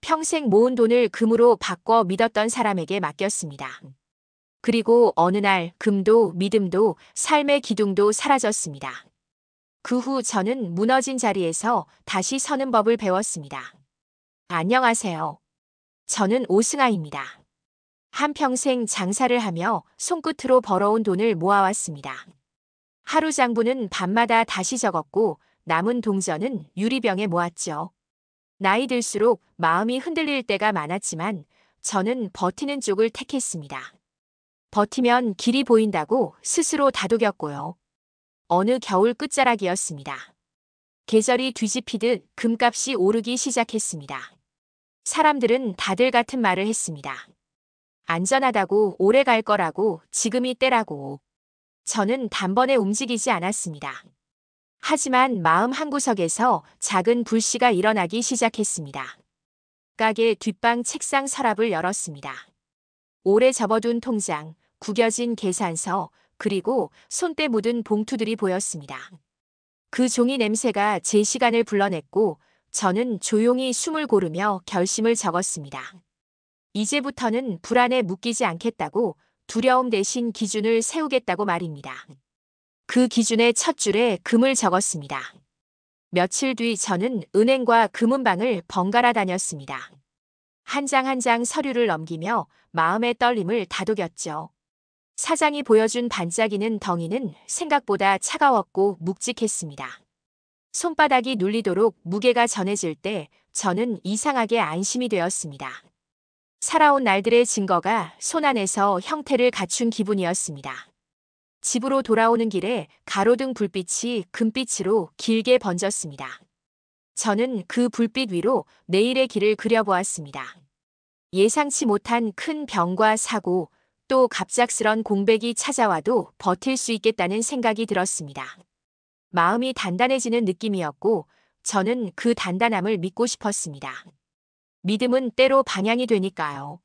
평생 모은 돈을 금으로 바꿔 믿었던 사람에게 맡겼습니다. 그리고 어느 날 금도 믿음도 삶의 기둥도 사라졌습니다. 그 후 저는 무너진 자리에서 다시 서는 법을 배웠습니다. 안녕하세요. 저는 오승아입니다. 한평생 장사를 하며 손끝으로 벌어온 돈을 모아왔습니다. 하루 장부는 밤마다 다시 적었고 남은 동전은 유리병에 모았죠. 나이 들수록 마음이 흔들릴 때가 많았지만 저는 버티는 쪽을 택했습니다. 버티면 길이 보인다고 스스로 다독였고요. 어느 겨울 끝자락이었습니다. 계절이 뒤집히듯 금값이 오르기 시작했습니다. 사람들은 다들 같은 말을 했습니다. 안전하다고, 오래 갈 거라고, 지금이 때라고. 저는 단번에 움직이지 않았습니다. 하지만 마음 한구석에서 작은 불씨가 일어나기 시작했습니다. 가게 뒷방 책상 서랍을 열었습니다. 오래 접어둔 통장, 구겨진 계산서, 그리고 손때 묻은 봉투들이 보였습니다. 그 종이 냄새가 제 시간을 불러냈고 저는 조용히 숨을 고르며 결심을 적었습니다. 이제부터는 불안에 묶이지 않겠다고, 두려움 대신 기준을 세우겠다고 말입니다. 그 기준의 첫 줄에 금을 적었습니다. 며칠 뒤 저는 은행과 금은방을 번갈아 다녔습니다. 한 장 한 장 서류를 넘기며 마음의 떨림을 다독였죠. 사장이 보여준 반짝이는 덩이는 생각보다 차가웠고 묵직했습니다. 손바닥이 눌리도록 무게가 전해질 때 저는 이상하게 안심이 되었습니다. 살아온 날들의 증거가 손안에서 형태를 갖춘 기분이었습니다. 집으로 돌아오는 길에 가로등 불빛이 금빛으로 길게 번졌습니다. 저는 그 불빛 위로 내일의 길을 그려보았습니다. 예상치 못한 큰 병과 사고, 또 갑작스런 공백이 찾아와도 버틸 수 있겠다는 생각이 들었습니다. 마음이 단단해지는 느낌이었고 저는 그 단단함을 믿고 싶었습니다. 믿음은 때로 방향이 되니까요.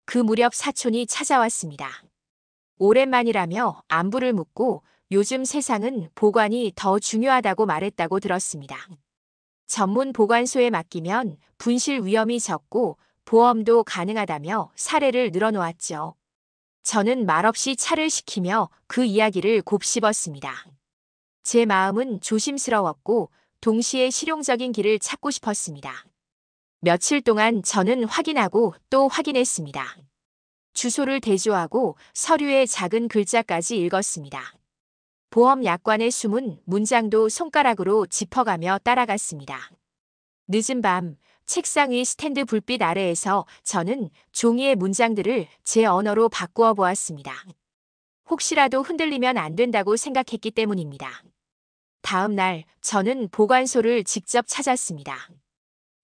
그 무렵 사촌이 찾아왔습니다. 오랜만이라며 안부를 묻고 요즘 세상은 보관이 더 중요하다고 말했다고 들었습니다. 전문 보관소에 맡기면 분실 위험이 적고 보험도 가능하다며 사례를 늘어놓았죠. 저는 말없이 차를 시키며 그 이야기를 곱씹었습니다. 제 마음은 조심스러웠고 동시에 실용적인 길을 찾고 싶었습니다. 며칠 동안 저는 확인하고 또 확인했습니다. 주소를 대조하고 서류의 작은 글자까지 읽었습니다. 보험 약관의 숨은 문장도 손가락으로 짚어가며 따라갔습니다. 늦은 밤 책상 위 스탠드 불빛 아래에서 저는 종이의 문장들을 제 언어로 바꾸어 보았습니다. 혹시라도 흔들리면 안 된다고 생각했기 때문입니다. 다음 날 저는 보관소를 직접 찾았습니다.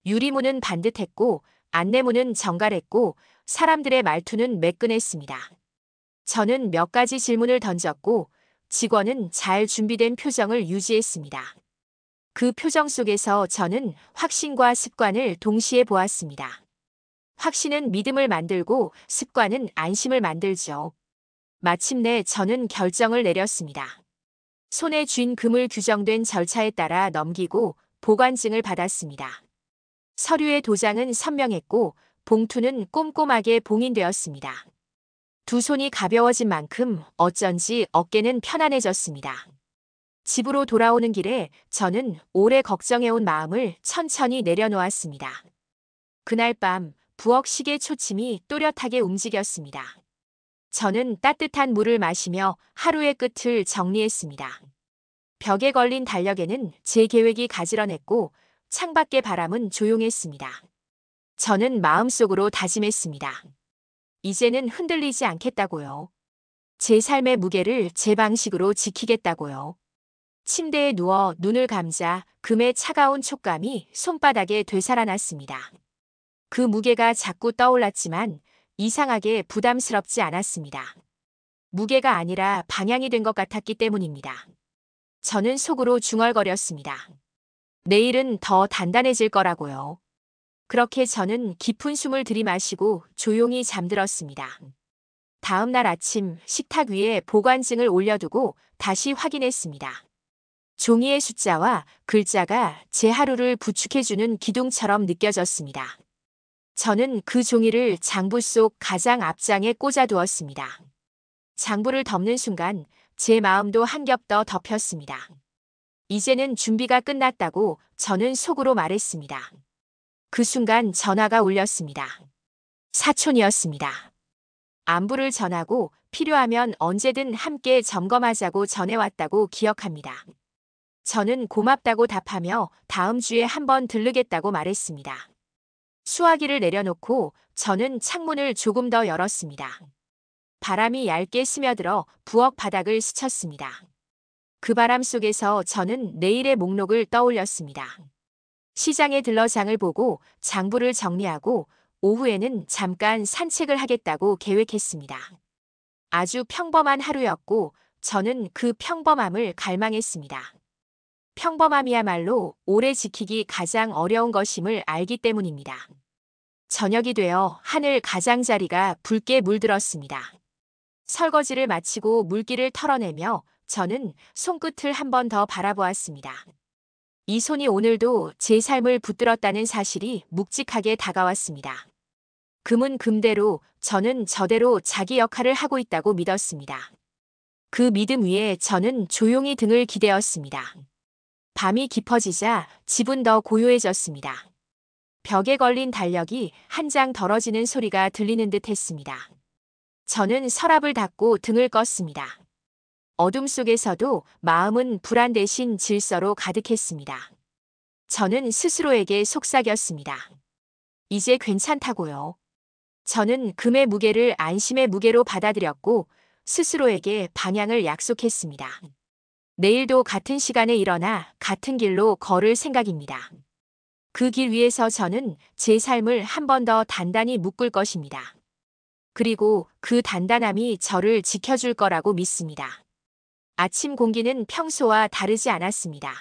유리문은 반듯했고 안내문은 정갈했고 사람들의 말투는 매끈했습니다. 저는 몇 가지 질문을 던졌고 직원은 잘 준비된 표정을 유지했습니다. 그 표정 속에서 저는 확신과 습관을 동시에 보았습니다. 확신은 믿음을 만들고 습관은 안심을 만들죠. 마침내 저는 결정을 내렸습니다. 손에 쥔 금을 규정된 절차에 따라 넘기고 보관증을 받았습니다. 서류의 도장은 선명했고 봉투는 꼼꼼하게 봉인되었습니다. 두 손이 가벼워진 만큼 어쩐지 어깨는 편안해졌습니다. 집으로 돌아오는 길에 저는 오래 걱정해온 마음을 천천히 내려놓았습니다. 그날 밤 부엌 시계 초침이 또렷하게 움직였습니다. 저는 따뜻한 물을 마시며 하루의 끝을 정리했습니다. 벽에 걸린 달력에는 제 계획이 가지런했고 창밖의 바람은 조용했습니다. 저는 마음속으로 다짐했습니다. 이제는 흔들리지 않겠다고요. 제 삶의 무게를 제 방식으로 지키겠다고요. 침대에 누워 눈을 감자 금의 차가운 촉감이 손바닥에 되살아났습니다. 그 무게가 자꾸 떠올랐지만 이상하게 부담스럽지 않았습니다. 무게가 아니라 방향이 된 것 같았기 때문입니다. 저는 속으로 중얼거렸습니다. 내일은 더 단단해질 거라고요. 그렇게 저는 깊은 숨을 들이마시고 조용히 잠들었습니다. 다음 날 아침 식탁 위에 보관증을 올려두고 다시 확인했습니다. 종이의 숫자와 글자가 제 하루를 부축해주는 기둥처럼 느껴졌습니다. 저는 그 종이를 장부 속 가장 앞장에 꽂아두었습니다. 장부를 덮는 순간 제 마음도 한 겹 더 덮였습니다. 이제는 준비가 끝났다고 저는 속으로 말했습니다. 그 순간 전화가 울렸습니다. 사촌이었습니다. 안부를 전하고 필요하면 언제든 함께 점검하자고 전해왔다고 기억합니다. 저는 고맙다고 답하며 다음 주에 한번 들르겠다고 말했습니다. 수화기를 내려놓고 저는 창문을 조금 더 열었습니다. 바람이 얇게 스며들어 부엌 바닥을 스쳤습니다. 그 바람 속에서 저는 내일의 목록을 떠올렸습니다. 시장에 들러 장을 보고 장부를 정리하고 오후에는 잠깐 산책을 하겠다고 계획했습니다. 아주 평범한 하루였고 저는 그 평범함을 갈망했습니다. 평범함이야말로 오래 지키기 가장 어려운 것임을 알기 때문입니다. 저녁이 되어 하늘 가장자리가 붉게 물들었습니다. 설거지를 마치고 물기를 털어내며 저는 손끝을 한 번 더 바라보았습니다. 이 손이 오늘도 제 삶을 붙들었다는 사실이 묵직하게 다가왔습니다. 금은 금대로 저는 저대로 자기 역할을 하고 있다고 믿었습니다. 그 믿음 위에 저는 조용히 등을 기대었습니다. 밤이 깊어지자 집은 더 고요해졌습니다. 벽에 걸린 달력이 한 장 덜어지는 소리가 들리는 듯 했습니다. 저는 서랍을 닫고 등을 껐습니다. 어둠 속에서도 마음은 불안 대신 질서로 가득했습니다. 저는 스스로에게 속삭였습니다. 이제 괜찮다고요. 저는 금의 무게를 안심의 무게로 받아들였고 스스로에게 방향을 약속했습니다. 내일도 같은 시간에 일어나 같은 길로 걸을 생각입니다. 그 길 위에서 저는 제 삶을 한 번 더 단단히 묶을 것입니다. 그리고 그 단단함이 저를 지켜줄 거라고 믿습니다. 아침 공기는 평소와 다르지 않았습니다.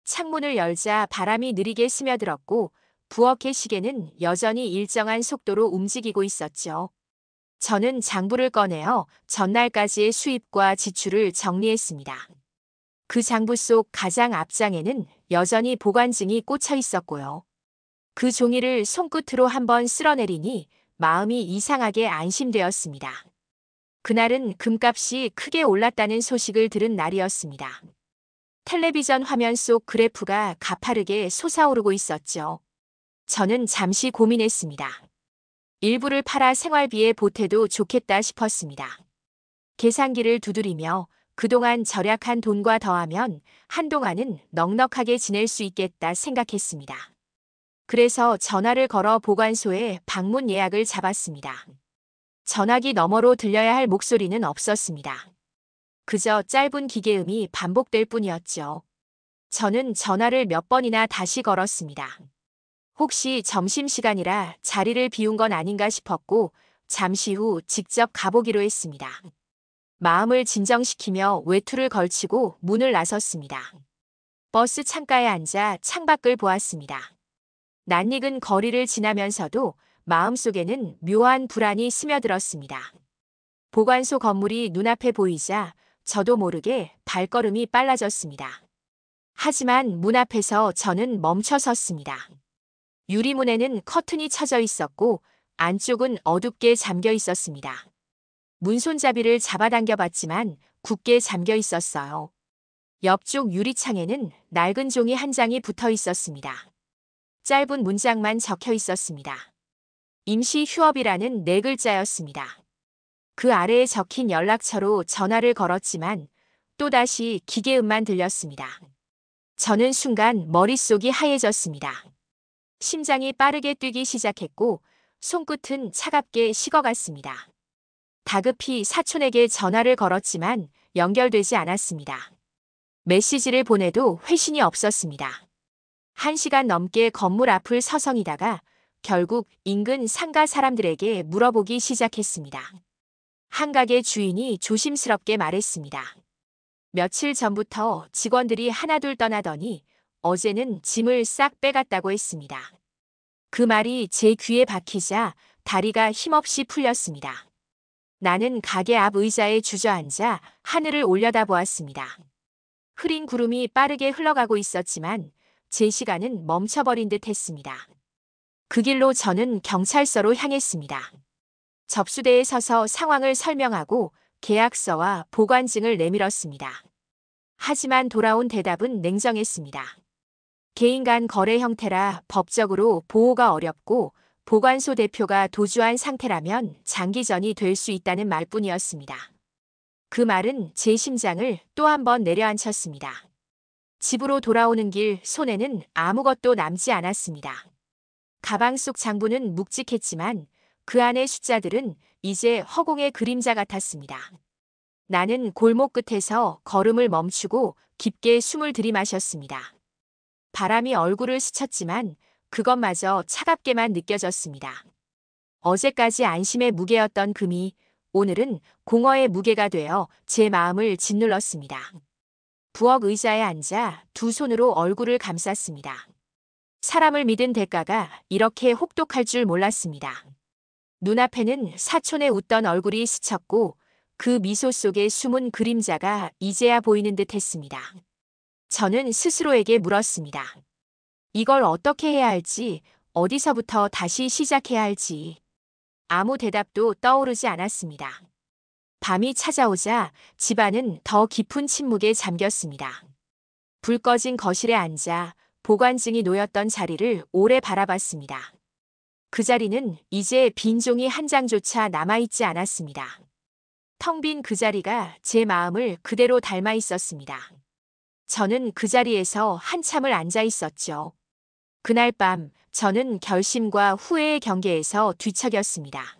창문을 열자 바람이 느리게 스며들었고 부엌의 시계는 여전히 일정한 속도로 움직이고 있었죠. 저는 장부를 꺼내어 전날까지의 수입과 지출을 정리했습니다. 그 장부 속 가장 앞장에는 여전히 보관증이 꽂혀 있었고요. 그 종이를 손끝으로 한번 쓸어내리니 마음이 이상하게 안심되었습니다. 그날은 금값이 크게 올랐다는 소식을 들은 날이었습니다. 텔레비전 화면 속 그래프가 가파르게 솟아오르고 있었죠. 저는 잠시 고민했습니다. 일부를 팔아 생활비에 보태도 좋겠다 싶었습니다. 계산기를 두드리며 그동안 절약한 돈과 더하면 한동안은 넉넉하게 지낼 수 있겠다 생각했습니다. 그래서 전화를 걸어 보관소에 방문 예약을 잡았습니다. 전화기 너머로 들려야 할 목소리는 없었습니다. 그저 짧은 기계음이 반복될 뿐이었죠. 저는 전화를 몇 번이나 다시 걸었습니다. 혹시 점심시간이라 자리를 비운 건 아닌가 싶었고 잠시 후 직접 가보기로 했습니다. 마음을 진정시키며 외투를 걸치고 문을 나섰습니다. 버스 창가에 앉아 창밖을 보았습니다. 낯익은 거리를 지나면서도 마음속에는 묘한 불안이 스며들었습니다. 보관소 건물이 눈앞에 보이자 저도 모르게 발걸음이 빨라졌습니다. 하지만 문 앞에서 저는 멈춰 섰습니다. 유리문에는 커튼이 쳐져 있었고 안쪽은 어둡게 잠겨 있었습니다. 문손잡이를 잡아당겨 봤지만 굳게 잠겨 있었어요. 옆쪽 유리창에는 낡은 종이 한 장이 붙어 있었습니다. 짧은 문장만 적혀 있었습니다. 임시 휴업이라는 네 글자였습니다. 그 아래에 적힌 연락처로 전화를 걸었지만 또다시 기계음만 들렸습니다. 저는 순간 머릿속이 하얘졌습니다. 심장이 빠르게 뛰기 시작했고 손끝은 차갑게 식어갔습니다. 다급히 사촌에게 전화를 걸었지만 연결되지 않았습니다. 메시지를 보내도 회신이 없었습니다. 1시간 넘게 건물 앞을 서성이다가 결국 인근 상가 사람들에게 물어보기 시작했습니다. 한 가게 주인이 조심스럽게 말했습니다. 며칠 전부터 직원들이 하나둘 떠나더니 어제는 짐을 싹 빼갔다고 했습니다. 그 말이 제 귀에 박히자 다리가 힘없이 풀렸습니다. 나는 가게 앞 의자에 주저앉아 하늘을 올려다보았습니다. 흐린 구름이 빠르게 흘러가고 있었지만 제 시간은 멈춰버린 듯 했습니다. 그 길로 저는 경찰서로 향했습니다. 접수대에 서서 상황을 설명하고 계약서와 보관증을 내밀었습니다. 하지만 돌아온 대답은 냉정했습니다. 개인 간 거래 형태라 법적으로 보호가 어렵고 보관소 대표가 도주한 상태라면 장기전이 될 수 있다는 말뿐이었습니다. 그 말은 제 심장을 또 한 번 내려앉혔습니다. 집으로 돌아오는 길 손에는 아무것도 남지 않았습니다. 가방 속 장부는 묵직했지만 그 안의 숫자들은 이제 허공의 그림자 같았습니다. 나는 골목 끝에서 걸음을 멈추고 깊게 숨을 들이마셨습니다. 바람이 얼굴을 스쳤지만 그것마저 차갑게만 느껴졌습니다. 어제까지 안심의 무게였던 금이 오늘은 공허의 무게가 되어 제 마음을 짓눌렀습니다. 부엌 의자에 앉아 두 손으로 얼굴을 감쌌습니다. 사람을 믿은 대가가 이렇게 혹독할 줄 몰랐습니다. 눈앞에는 사촌의 웃던 얼굴이 스쳤고 그 미소 속에 숨은 그림자가 이제야 보이는 듯 했습니다. 저는 스스로에게 물었습니다. 이걸 어떻게 해야 할지, 어디서부터 다시 시작해야 할지. 아무 대답도 떠오르지 않았습니다. 밤이 찾아오자 집안은 더 깊은 침묵에 잠겼습니다. 불 꺼진 거실에 앉아 보관증이 놓였던 자리를 오래 바라봤습니다. 그 자리는 이제 빈 종이 한 장조차 남아있지 않았습니다. 텅 빈 그 자리가 제 마음을 그대로 닮아 있었습니다. 저는 그 자리에서 한참을 앉아 있었죠. 그날 밤 저는 결심과 후회의 경계에서 뒤척였습니다.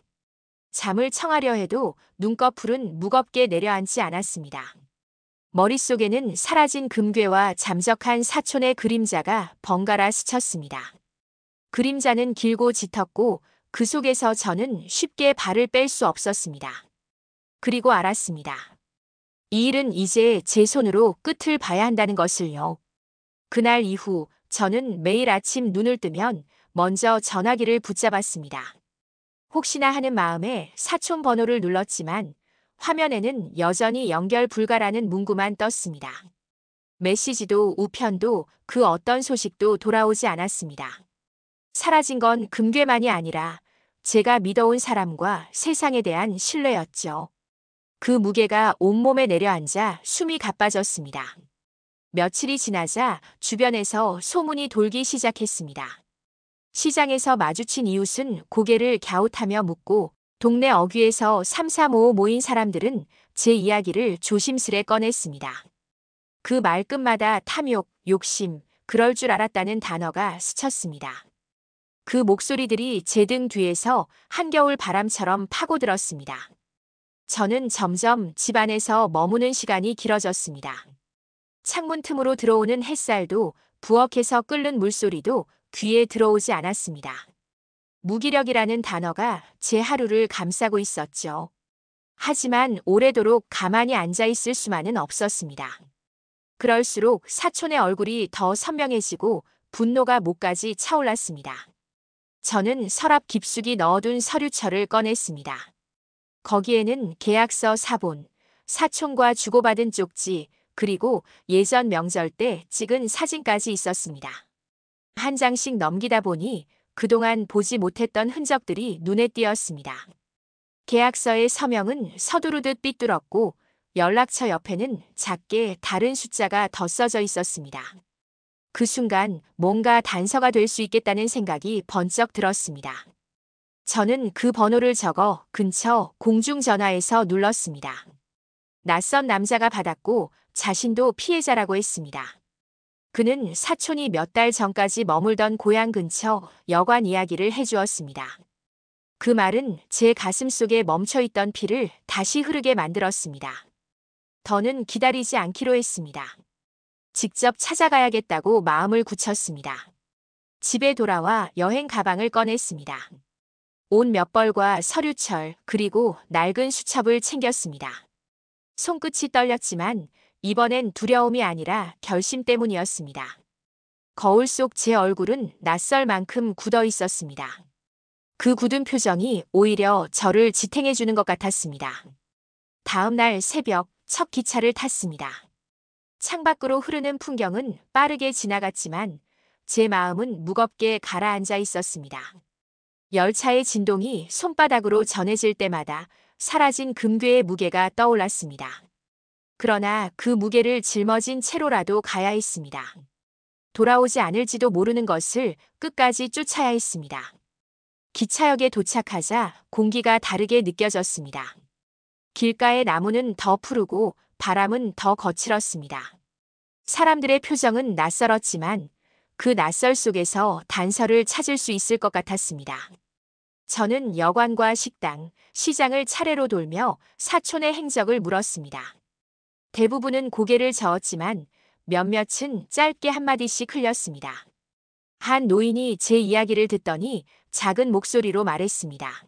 잠을 청하려 해도 눈꺼풀은 무겁게 내려앉지 않았습니다. 머릿속에는 사라진 금괴와 잠적한 사촌의 그림자가 번갈아 스쳤습니다. 그림자는 길고 짙었고 그 속에서 저는 쉽게 발을 뺄 수 없었습니다. 그리고 알았습니다. 이 일은 이제 제 손으로 끝을 봐야 한다는 것을요. 그날 이후 저는 매일 아침 눈을 뜨면 먼저 전화기를 붙잡았습니다. 혹시나 하는 마음에 사촌 번호를 눌렀지만 화면에는 여전히 연결 불가라는 문구만 떴습니다. 메시지도 우편도 그 어떤 소식도 돌아오지 않았습니다. 사라진 건 금괴만이 아니라 제가 믿어온 사람과 세상에 대한 신뢰였죠. 그 무게가 온몸에 내려앉아 숨이 가빠졌습니다. 며칠이 지나자 주변에서 소문이 돌기 시작했습니다. 시장에서 마주친 이웃은 고개를 갸웃하며 묻고 동네 어귀에서 삼삼오오 모인 사람들은 제 이야기를 조심스레 꺼냈습니다. 그 말끝마다 탐욕, 욕심, 그럴 줄 알았다는 단어가 스쳤습니다. 그 목소리들이 제 등 뒤에서 한겨울 바람처럼 파고들었습니다. 저는 점점 집 안에서 머무는 시간이 길어졌습니다. 창문 틈으로 들어오는 햇살도 부엌에서 끓는 물소리도 귀에 들어오지 않았습니다. 무기력이라는 단어가 제 하루를 감싸고 있었죠. 하지만 오래도록 가만히 앉아 있을 수만은 없었습니다. 그럴수록 사촌의 얼굴이 더 선명해지고 분노가 목까지 차올랐습니다. 저는 서랍 깊숙이 넣어둔 서류철을 꺼냈습니다. 거기에는 계약서 사본, 사촌과 주고받은 쪽지, 그리고 예전 명절 때 찍은 사진까지 있었습니다. 한 장씩 넘기다 보니 그동안 보지 못했던 흔적들이 눈에 띄었습니다. 계약서의 서명은 서두르듯 삐뚤었고 연락처 옆에는 작게 다른 숫자가 더 써져 있었습니다. 그 순간 뭔가 단서가 될 수 있겠다는 생각이 번쩍 들었습니다. 저는 그 번호를 적어 근처 공중전화에서 눌렀습니다. 낯선 남자가 받았고 자신도 피해자라고 했습니다. 그는 사촌이 몇 달 전까지 머물던 고향 근처 여관 이야기를 해주었습니다. 그 말은 제 가슴 속에 멈춰있던 피를 다시 흐르게 만들었습니다. 더는 기다리지 않기로 했습니다. 직접 찾아가야겠다고 마음을 굳혔습니다. 집에 돌아와 여행 가방을 꺼냈습니다. 옷 몇 벌과 서류철 그리고 낡은 수첩을 챙겼습니다. 손끝이 떨렸지만 이번엔 두려움이 아니라 결심 때문이었습니다. 거울 속 제 얼굴은 낯설 만큼 굳어 있었습니다. 그 굳은 표정이 오히려 저를 지탱해주는 것 같았습니다. 다음 날 새벽 첫 기차를 탔습니다. 창밖으로 흐르는 풍경은 빠르게 지나갔지만 제 마음은 무겁게 가라앉아 있었습니다. 열차의 진동이 손바닥으로 전해질 때마다 사라진 금괴의 무게가 떠올랐습니다. 그러나 그 무게를 짊어진 채로라도 가야 했습니다. 돌아오지 않을지도 모르는 것을 끝까지 쫓아야 했습니다. 기차역에 도착하자 공기가 다르게 느껴졌습니다. 길가의 나무는 더 푸르고 바람은 더 거칠었습니다. 사람들의 표정은 낯설었지만 그 낯설 속에서 단서를 찾을 수 있을 것 같았습니다. 저는 여관과 식당, 시장을 차례로 돌며 사촌의 행적을 물었습니다. 대부분은 고개를 저었지만 몇몇은 짧게 한마디씩 흘렸습니다. 한 노인이 제 이야기를 듣더니 작은 목소리로 말했습니다.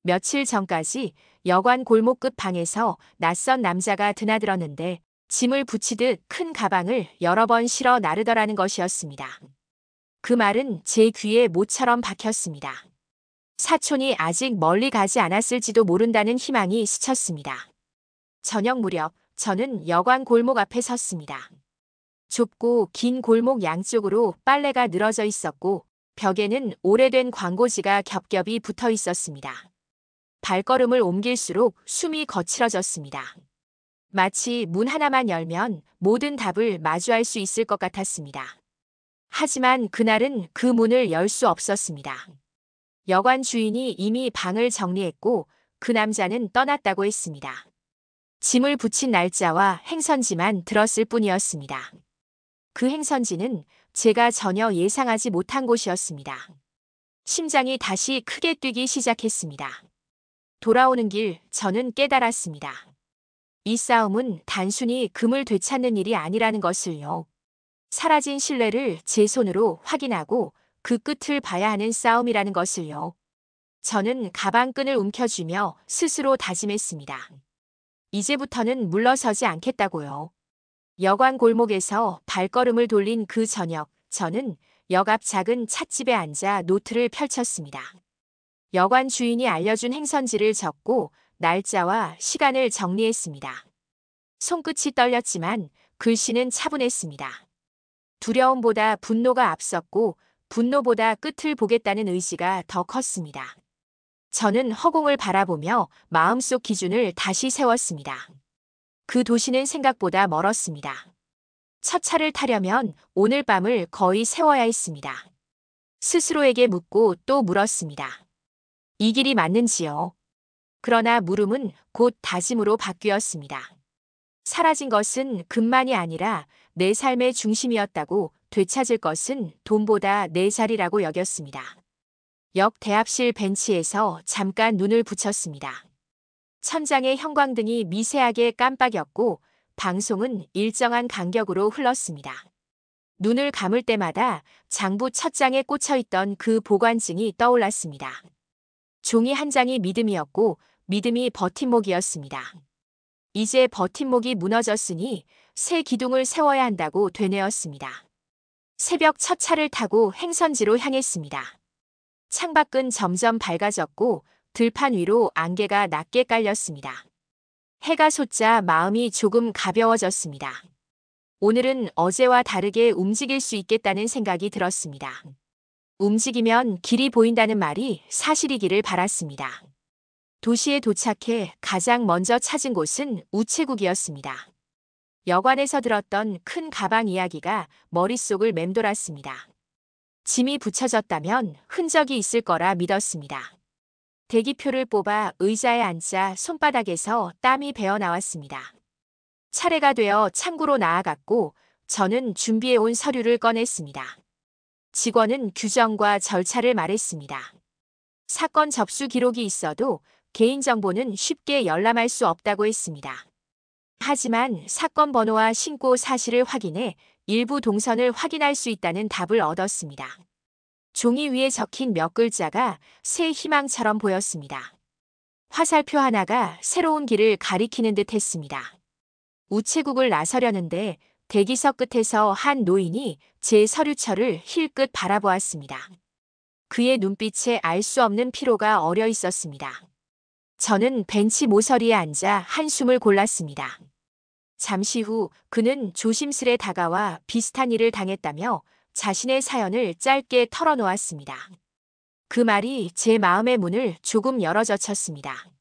며칠 전까지 여관 골목 끝 방에서 낯선 남자가 드나들었는데 짐을 붙이듯 큰 가방을 여러 번 실어 나르더라는 것이었습니다. 그 말은 제 귀에 못처럼 박혔습니다. 사촌이 아직 멀리 가지 않았을지도 모른다는 희망이 스쳤습니다. 저녁 무렵 저는 여관 골목 앞에 섰습니다. 좁고 긴 골목 양쪽으로 빨래가 늘어져 있었고 벽에는 오래된 광고지가 겹겹이 붙어 있었습니다. 발걸음을 옮길수록 숨이 거칠어졌습니다. 마치 문 하나만 열면 모든 답을 마주할 수 있을 것 같았습니다. 하지만 그날은 그 문을 열 수 없었습니다. 여관 주인이 이미 방을 정리했고 그 남자는 떠났다고 했습니다. 짐을 붙인 날짜와 행선지만 들었을 뿐이었습니다. 그 행선지는 제가 전혀 예상하지 못한 곳이었습니다. 심장이 다시 크게 뛰기 시작했습니다. 돌아오는 길 저는 깨달았습니다. 이 싸움은 단순히 금을 되찾는 일이 아니라는 것을요. 사라진 신뢰를 제 손으로 확인하고 그 끝을 봐야 하는 싸움이라는 것을요. 저는 가방끈을 움켜쥐며 스스로 다짐했습니다. 이제부터는 물러서지 않겠다고요. 여관 골목에서 발걸음을 돌린 그 저녁, 저는 역 앞 작은 찻집에 앉아 노트를 펼쳤습니다. 여관 주인이 알려준 행선지를 적고 날짜와 시간을 정리했습니다. 손끝이 떨렸지만 글씨는 차분했습니다. 두려움보다 분노가 앞섰고 분노보다 끝을 보겠다는 의지가 더 컸습니다. 저는 허공을 바라보며 마음속 기준을 다시 세웠습니다. 그 도시는 생각보다 멀었습니다. 첫 차를 타려면 오늘 밤을 거의 세워야 했습니다. 스스로에게 묻고 또 물었습니다. 이 길이 맞는지요? 그러나 물음은 곧 다짐으로 바뀌었습니다. 사라진 것은 금만이 아니라 내 삶의 중심이었다고 되찾을 것은 돈보다 내 자리라고 여겼습니다. 역 대합실 벤치에서 잠깐 눈을 붙였습니다. 천장의 형광등이 미세하게 깜빡였고 방송은 일정한 간격으로 흘렀습니다. 눈을 감을 때마다 장부 첫 장에 꽂혀있던 그 보관증이 떠올랐습니다. 종이 한 장이 믿음이었고 믿음이 버팀목이었습니다. 이제 버팀목이 무너졌으니 새 기둥을 세워야 한다고 되뇌었습니다. 새벽 첫 차를 타고 행선지로 향했습니다. 창밖은 점점 밝아졌고 들판 위로 안개가 낮게 깔렸습니다. 해가 솟자 마음이 조금 가벼워졌습니다. 오늘은 어제와 다르게 움직일 수 있겠다는 생각이 들었습니다. 움직이면 길이 보인다는 말이 사실이기를 바랐습니다. 도시에 도착해 가장 먼저 찾은 곳은 우체국이었습니다. 여관에서 들었던 큰 가방 이야기가 머릿속을 맴돌았습니다. 짐이 붙여졌다면 흔적이 있을 거라 믿었습니다. 대기표를 뽑아 의자에 앉자 손바닥에서 땀이 배어나왔습니다. 차례가 되어 창구로 나아갔고 저는 준비해온 서류를 꺼냈습니다. 직원은 규정과 절차를 말했습니다. 사건 접수 기록이 있어도 개인정보는 쉽게 열람할 수 없다고 했습니다. 하지만 사건 번호와 신고 사실을 확인해 일부 동선을 확인할 수 있다는 답을 얻었습니다. 종이 위에 적힌 몇 글자가 새 희망처럼 보였습니다. 화살표 하나가 새로운 길을 가리키는 듯 했습니다. 우체국을 나서려는데 대기석 끝에서 한 노인이 제 서류철을 힐끗 바라보았습니다. 그의 눈빛에 알 수 없는 피로가 어려 있었습니다. 저는 벤치 모서리에 앉아 한숨을 골랐습니다. 잠시 후 그는 조심스레 다가와 비슷한 일을 당했다며 자신의 사연을 짧게 털어놓았습니다. 그 말이 제 마음의 문을 조금 열어젖혔습니다.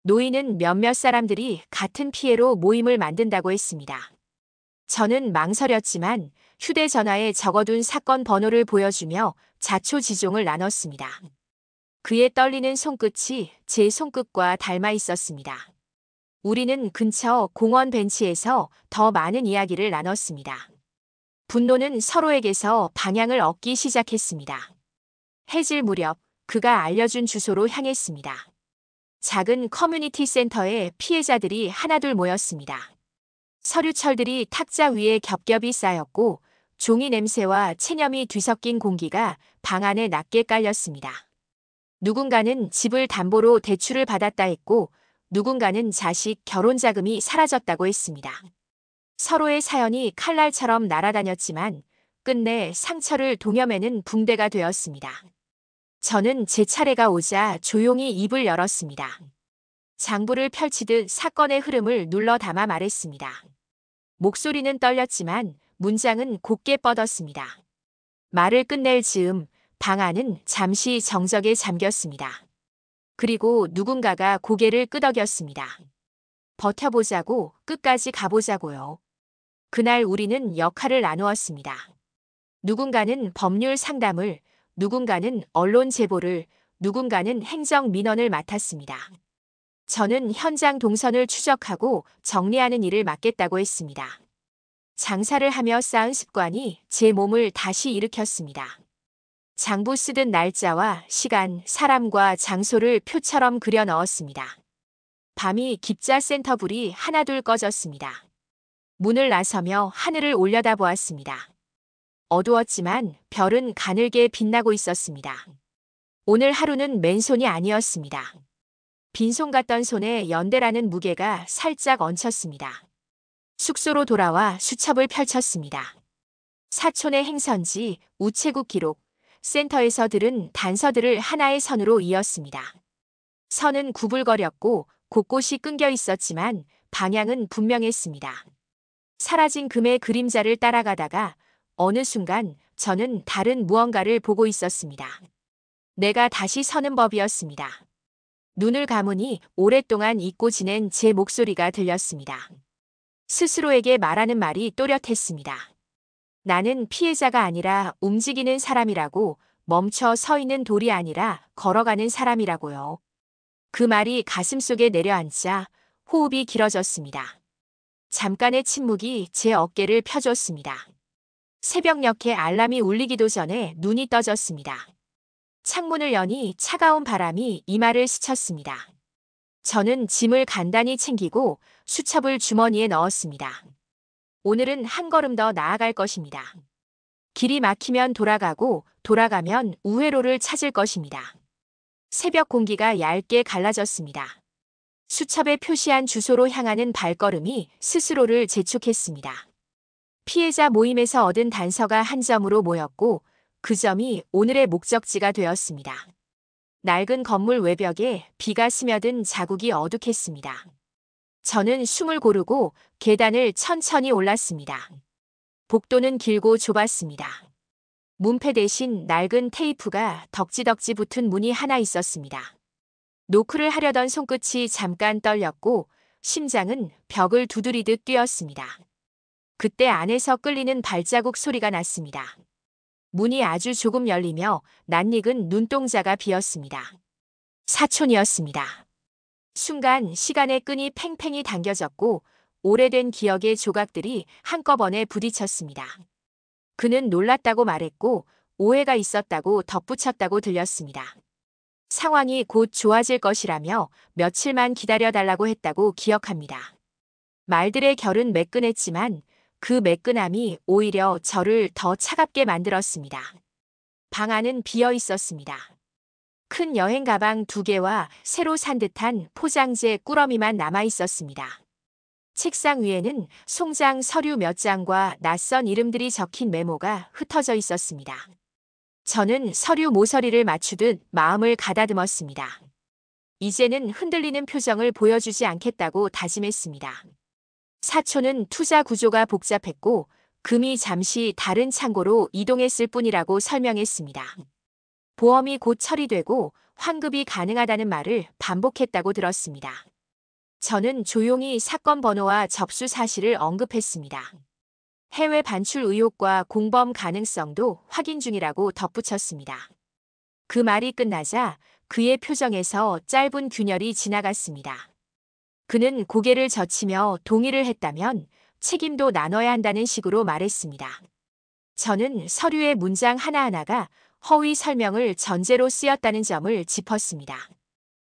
노인은 몇몇 사람들이 같은 피해로 모임을 만든다고 했습니다. 저는 망설였지만 휴대전화에 적어둔 사건 번호를 보여주며 자초지종을 나눴습니다. 그의 떨리는 손끝이 제 손끝과 닮아 있었습니다. 우리는 근처 공원 벤치에서 더 많은 이야기를 나눴습니다. 분노는 서로에게서 방향을 얻기 시작했습니다. 해질 무렵 그가 알려준 주소로 향했습니다. 작은 커뮤니티 센터에 피해자들이 하나둘 모였습니다. 서류철들이 탁자 위에 겹겹이 쌓였고 종이 냄새와 체념이 뒤섞인 공기가 방 안에 낮게 깔렸습니다. 누군가는 집을 담보로 대출을 받았다 했고 누군가는 자식 결혼 자금이 사라졌다고 했습니다. 서로의 사연이 칼날처럼 날아다녔지만 끝내 상처를 동여매는 붕대가 되었습니다. 저는 제 차례가 오자 조용히 입을 열었습니다. 장부를 펼치듯 사건의 흐름을 눌러 담아 말했습니다. 목소리는 떨렸지만 문장은 곧게 뻗었습니다. 말을 끝낼 즈음 방 안은 잠시 정적에 잠겼습니다. 그리고 누군가가 고개를 끄덕였습니다. 버텨보자고, 끝까지 가보자고요. 그날 우리는 역할을 나누었습니다. 누군가는 법률 상담을, 누군가는 언론 제보를, 누군가는 행정 민원을 맡았습니다. 저는 현장 동선을 추적하고 정리하는 일을 맡겠다고 했습니다. 장사를 하며 쌓은 습관이 제 몸을 다시 일으켰습니다. 장부 쓰듯 날짜와 시간, 사람과 장소를 표처럼 그려 넣었습니다. 밤이 깊자 센터 불이 하나둘 꺼졌습니다. 문을 나서며 하늘을 올려다보았습니다. 어두웠지만 별은 가늘게 빛나고 있었습니다. 오늘 하루는 맨손이 아니었습니다. 빈손 같던 손에 연대라는 무게가 살짝 얹혔습니다. 숙소로 돌아와 수첩을 펼쳤습니다. 사촌의 행선지, 우체국 기록, 센터에서 들은 단서들을 하나의 선으로 이었습니다. 선은 구불거렸고 곳곳이 끊겨 있었지만 방향은 분명했습니다. 사라진 금의 그림자를 따라가다가 어느 순간 저는 다른 무언가를 보고 있었습니다. 내가 다시 서는 법이었습니다. 눈을 감으니 오랫동안 잊고 지낸 제 목소리가 들렸습니다. 스스로에게 말하는 말이 또렷했습니다. 나는 피해자가 아니라 움직이는 사람이라고, 멈춰 서 있는 돌이 아니라 걸어가는 사람이라고요. 그 말이 가슴속에 내려앉자 호흡이 길어졌습니다. 잠깐의 침묵이 제 어깨를 펴줬습니다. 새벽녘에 알람이 울리기도 전에 눈이 떠졌습니다. 창문을 여니 차가운 바람이 이마를 스쳤습니다. 저는 짐을 간단히 챙기고 수첩을 주머니에 넣었습니다. 오늘은 한 걸음 더 나아갈 것입니다. 길이 막히면 돌아가고 돌아가면 우회로를 찾을 것입니다. 새벽 공기가 얇게 갈라졌습니다. 수첩에 표시한 주소로 향하는 발걸음이 스스로를 재촉했습니다. 피해자 모임에서 얻은 단서가 한 점으로 모였고 그 점이 오늘의 목적지가 되었습니다. 낡은 건물 외벽에 비가 스며든 자국이 어둑했습니다. 저는 숨을 고르고 계단을 천천히 올랐습니다. 복도는 길고 좁았습니다. 문패 대신 낡은 테이프가 덕지덕지 붙은 문이 하나 있었습니다. 노크를 하려던 손끝이 잠깐 떨렸고 심장은 벽을 두드리듯 뛰었습니다. 그때 안에서 끌리는 발자국 소리가 났습니다. 문이 아주 조금 열리며 낯익은 눈동자가 비었습니다. 사촌이었습니다. 순간 시간의 끈이 팽팽히 당겨졌고 오래된 기억의 조각들이 한꺼번에 부딪혔습니다. 그는 놀랐다고 말했고 오해가 있었다고 덧붙였다고 들렸습니다. 상황이 곧 좋아질 것이라며 며칠만 기다려달라고 했다고 기억합니다. 말들의 결은 매끈했지만 그 매끈함이 오히려 저를 더 차갑게 만들었습니다. 방 안은 비어 있었습니다. 큰 여행 가방 2개와 새로 산 듯한 포장재 꾸러미만 남아 있었습니다. 책상 위에는 송장 서류 몇 장과 낯선 이름들이 적힌 메모가 흩어져 있었습니다. 저는 서류 모서리를 맞추듯 마음을 가다듬었습니다. 이제는 흔들리는 표정을 보여주지 않겠다고 다짐했습니다. 사촌은 투자 구조가 복잡했고 금이 잠시 다른 창고로 이동했을 뿐이라고 설명했습니다. 보험이 곧 처리되고 환급이 가능하다는 말을 반복했다고 들었습니다. 저는 조용히 사건 번호와 접수 사실을 언급했습니다. 해외 반출 의혹과 공범 가능성도 확인 중이라고 덧붙였습니다. 그 말이 끝나자 그의 표정에서 짧은 균열이 지나갔습니다. 그는 고개를 젖히며 동의를 했다면 책임도 나눠야 한다는 식으로 말했습니다. 저는 서류의 문장 하나하나가 허위 설명을 전제로 쓰였다는 점을 짚었습니다.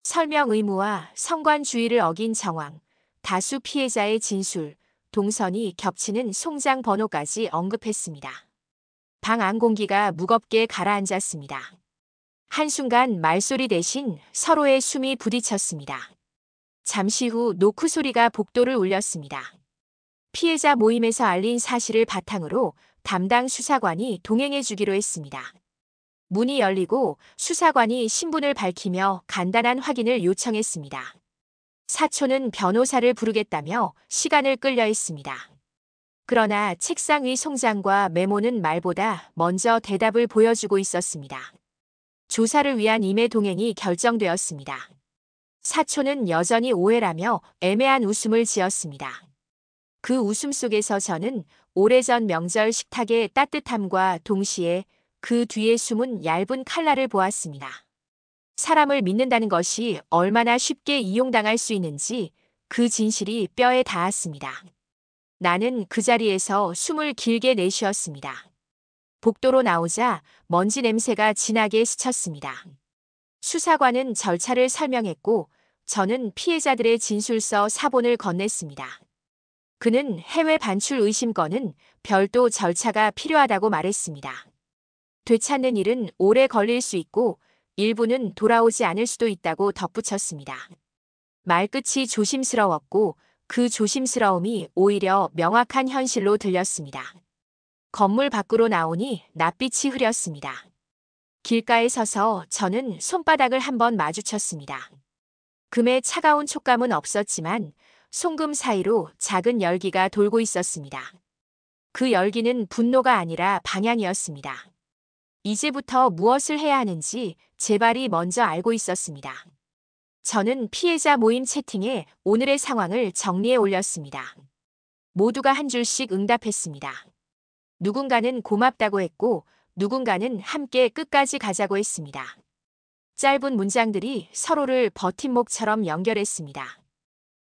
설명 의무와 성관주의를 어긴 정황, 다수 피해자의 진술, 동선이 겹치는 송장 번호까지 언급했습니다. 방 안 공기가 무겁게 가라앉았습니다. 한순간 말소리 대신 서로의 숨이 부딪혔습니다. 잠시 후 노크 소리가 복도를 울렸습니다. 피해자 모임에서 알린 사실을 바탕으로 담당 수사관이 동행해 주기로 했습니다. 문이 열리고 수사관이 신분을 밝히며 간단한 확인을 요청했습니다. 사촌은 변호사를 부르겠다며 시간을 끌려 했습니다. 그러나 책상 위 송장과 메모는 말보다 먼저 대답을 보여주고 있었습니다. 조사를 위한 임의 동행이 결정되었습니다. 사촌은 여전히 오해라며 애매한 웃음을 지었습니다. 그 웃음 속에서 저는 오래전 명절 식탁의 따뜻함과 동시에 그 뒤에 숨은 얇은 칼날을 보았습니다. 사람을 믿는다는 것이 얼마나 쉽게 이용당할 수 있는지 그 진실이 뼈에 닿았습니다. 나는 그 자리에서 숨을 길게 내쉬었습니다. 복도로 나오자 먼지 냄새가 진하게 스쳤습니다. 수사관은 절차를 설명했고 저는 피해자들의 진술서 사본을 건넸습니다. 그는 해외 반출 의심 건은 별도 절차가 필요하다고 말했습니다. 되찾는 일은 오래 걸릴 수 있고 일부는 돌아오지 않을 수도 있다고 덧붙였습니다. 말끝이 조심스러웠고 그 조심스러움이 오히려 명확한 현실로 들렸습니다. 건물 밖으로 나오니 낯빛이 흐렸습니다. 길가에 서서 저는 손바닥을 한번 마주쳤습니다. 금의 차가운 촉감은 없었지만 송금 사이로 작은 열기가 돌고 있었습니다. 그 열기는 분노가 아니라 방향이었습니다. 이제부터 무엇을 해야 하는지 제 발이 먼저 알고 있었습니다. 저는 피해자 모임 채팅에 오늘의 상황을 정리해 올렸습니다. 모두가 한 줄씩 응답했습니다. 누군가는 고맙다고 했고 누군가는 함께 끝까지 가자고 했습니다. 짧은 문장들이 서로를 버팀목처럼 연결했습니다.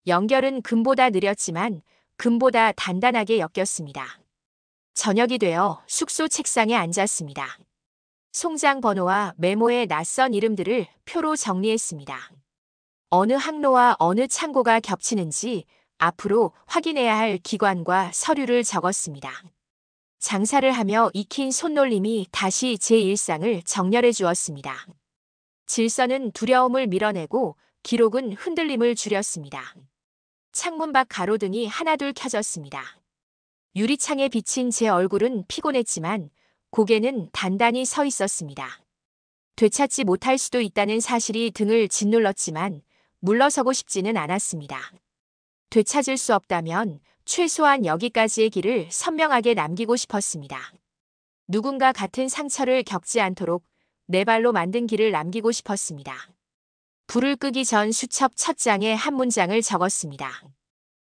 연결은 금보다 느렸지만 금보다 단단하게 엮였습니다. 저녁이 되어 숙소 책상에 앉았습니다. 송장 번호와 메모의 낯선 이름들을 표로 정리했습니다. 어느 항로와 어느 창고가 겹치는지 앞으로 확인해야 할 기관과 서류를 적었습니다. 장사를 하며 익힌 손놀림이 다시 제 일상을 정렬해 주었습니다. 질서는 두려움을 밀어내고 기록은 흔들림을 줄였습니다. 창문 밖 가로등이 하나둘 켜졌습니다. 유리창에 비친 제 얼굴은 피곤했지만 고개는 단단히 서 있었습니다. 되찾지 못할 수도 있다는 사실이 등을 짓눌렀지만 물러서고 싶지는 않았습니다. 되찾을 수 없다면 최소한 여기까지의 길을 선명하게 남기고 싶었습니다. 누군가 같은 상처를 겪지 않도록 내 발로 만든 길을 남기고 싶었습니다. 불을 끄기 전 수첩 첫 장에 한 문장을 적었습니다.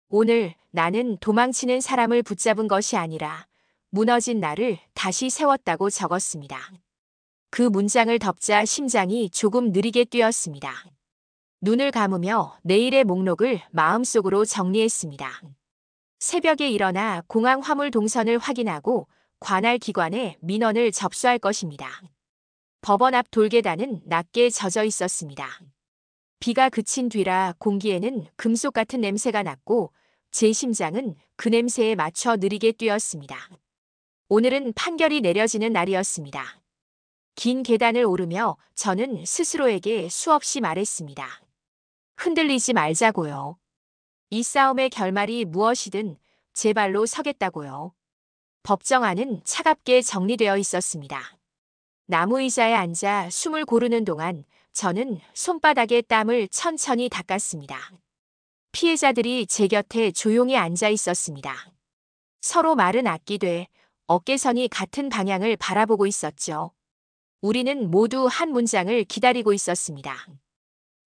오늘 나는 도망치는 사람을 붙잡은 것이 아니라 무너진 나를 다시 세웠다고 적었습니다. 그 문장을 덮자 심장이 조금 느리게 뛰었습니다. 눈을 감으며 내일의 목록을 마음속으로 정리했습니다. 새벽에 일어나 공항 화물 동선을 확인하고 관할 기관에 민원을 접수할 것입니다. 법원 앞 돌계단은 낮게 젖어 있었습니다. 비가 그친 뒤라 공기에는 금속 같은 냄새가 났고 제 심장은 그 냄새에 맞춰 느리게 뛰었습니다. 오늘은 판결이 내려지는 날이었습니다. 긴 계단을 오르며 저는 스스로에게 수없이 말했습니다. 흔들리지 말자고요. 이 싸움의 결말이 무엇이든 제 발로 서겠다고요. 법정 안은 차갑게 정리되어 있었습니다. 나무 의자에 앉아 숨을 고르는 동안 저는 손바닥에 땀을 천천히 닦았습니다. 피해자들이 제 곁에 조용히 앉아 있었습니다. 서로 말은 아끼되 어깨선이 같은 방향을 바라보고 있었죠. 우리는 모두 한 문장을 기다리고 있었습니다.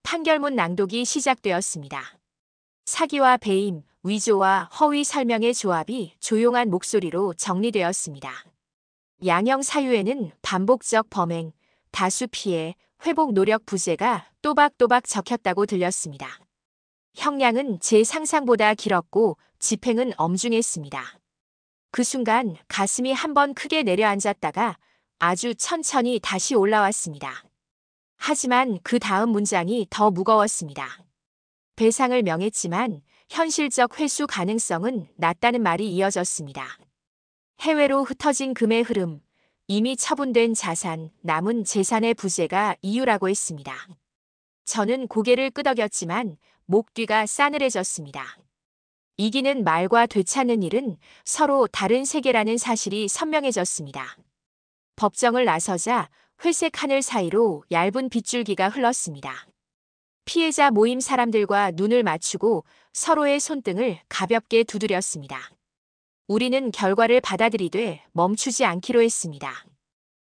판결문 낭독이 시작되었습니다. 사기와 배임, 위조와 허위 설명의 조합이 조용한 목소리로 정리되었습니다. 양형 사유에는 반복적 범행, 다수 피해, 회복 노력 부재가 또박또박 적혔다고 들렸습니다. 형량은 제 상상보다 길었고 집행은 엄중했습니다. 그 순간 가슴이 한번 크게 내려앉았다가 아주 천천히 다시 올라왔습니다. 하지만 그 다음 문장이 더 무거웠습니다. 배상을 명했지만 현실적 회수 가능성은 낮다는 말이 이어졌습니다. 해외로 흩어진 금의 흐름, 이미 처분된 자산, 남은 재산의 부재가 이유라고 했습니다. 저는 고개를 끄덕였지만 목 뒤가 싸늘해졌습니다. 이기는 말과 되찾는 일은 서로 다른 세계라는 사실이 선명해졌습니다. 법정을 나서자 회색 하늘 사이로 얇은 빗줄기가 흘렀습니다. 피해자 모임 사람들과 눈을 맞추고 서로의 손등을 가볍게 두드렸습니다. 우리는 결과를 받아들이되 멈추지 않기로 했습니다.